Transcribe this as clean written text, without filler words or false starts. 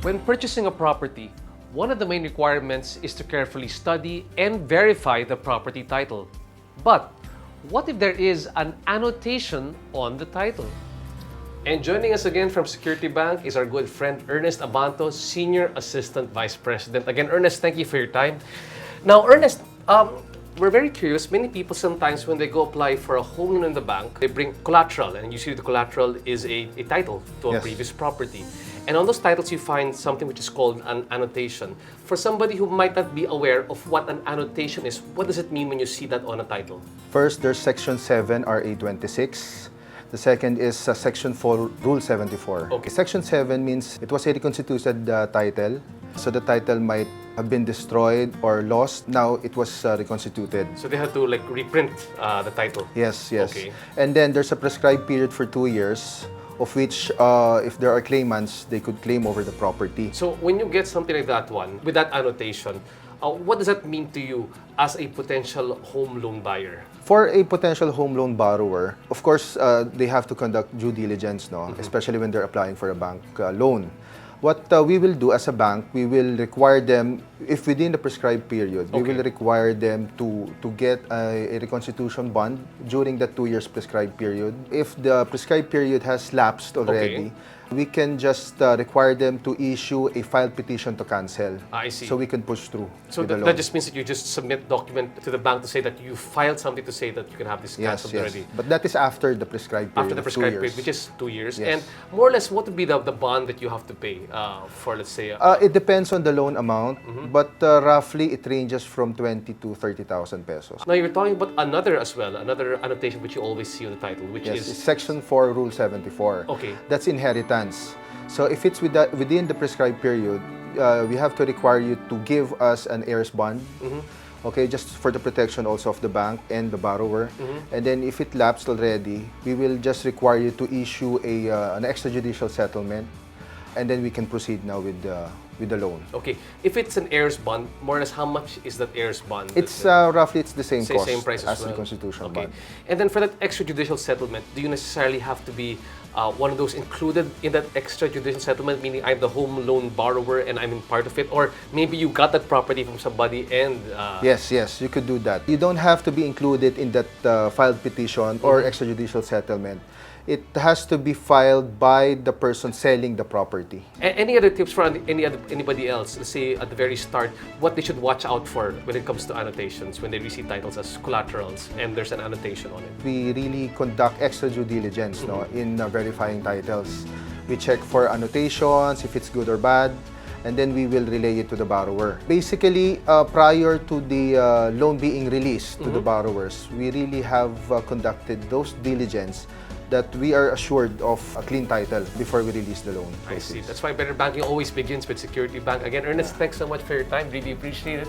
When purchasing a property, one of the main requirements is to carefully study and verify the property title. But what if there is an annotation on the title? And joining us again from Security Bank is our good friend Ernest Abanto, Senior Assistant Vice President. Again, Ernest, thank you for your time. Now, Ernest, we're very curious. Many people sometimes when they go apply for a home loan in the bank, they bring collateral, and usually the collateral is a title to a previous property. And on those titles, you find something which is called an annotation. For somebody who might not be aware of what an annotation is, what does it mean when you see that on a title? First, there's Section 7, RA 26. The second is Section 4, Rule 74. Okay. Section 7 means it was a reconstituted title. So the title might have been destroyed or lost. Now it was reconstituted. So they have to like reprint the title? Yes. Okay. And then there's a prescribed period for 2 years, of which if there are claimants, they could claim over the property. So when you get something like that one, with that annotation, what does that mean to you as a potential home loan buyer? For a potential home loan borrower, of course, they have to conduct due diligence, especially when they're applying for a bank loan. What we will do as a bank, we will require them, if within the prescribed period, we will require them to get a reconstitution bond during the 2 years prescribed period. If the prescribed period has lapsed already, we can just require them to issue a filed petition to cancel. I see. So we can push through. So that just means that you just submit document to the bank to say that you filed something to say that you can have this cancelled already. But that is after the prescribed period. After the prescribed period, which is 2 years. Yes. And more or less, what would be the bond that you have to pay for, let's say... it depends on the loan amount, but roughly it ranges from 20 to 30,000 pesos. Now, you're talking about another as well, another annotation which you always see on the title, which Yes, is... Section 4, Rule 74. Okay. That's inheritance. So if it's within the prescribed period, we have to require you to give us an heirs bond, okay, just for the protection also of the bank and the borrower. And then if it lapsed already, we will just require you to issue an extrajudicial settlement, and then we can proceed now with the loan. Okay. If it's an heirs bond, more or less, how much is that heirs bond? It's roughly it's the same cost same price as well. the constitutional Okay. bond. And then for that extrajudicial settlement, do you necessarily have to be one of those included in that extrajudicial settlement, meaning I'm the home loan borrower and I'm in part of it? Or maybe you got that property from somebody and... Yes, you could do that. You don't have to be included in that filed petition or extrajudicial settlement. It has to be filed by the person selling the property. Any other tips for anybody else, let's say at the very start, what they should watch out for when it comes to annotations, when they receive titles as collaterals and there's an annotation on it? We really conduct extra due diligence in verifying titles. We check for annotations, if it's good or bad, and then we will relay it to the borrower. Basically, prior to the loan being released to the borrowers, we really have conducted those diligence that we are assured of a clean title before we release the loan. I see. That's why better banking always begins with Security Bank. Again, Ernest, thanks so much for your time. Really appreciate it.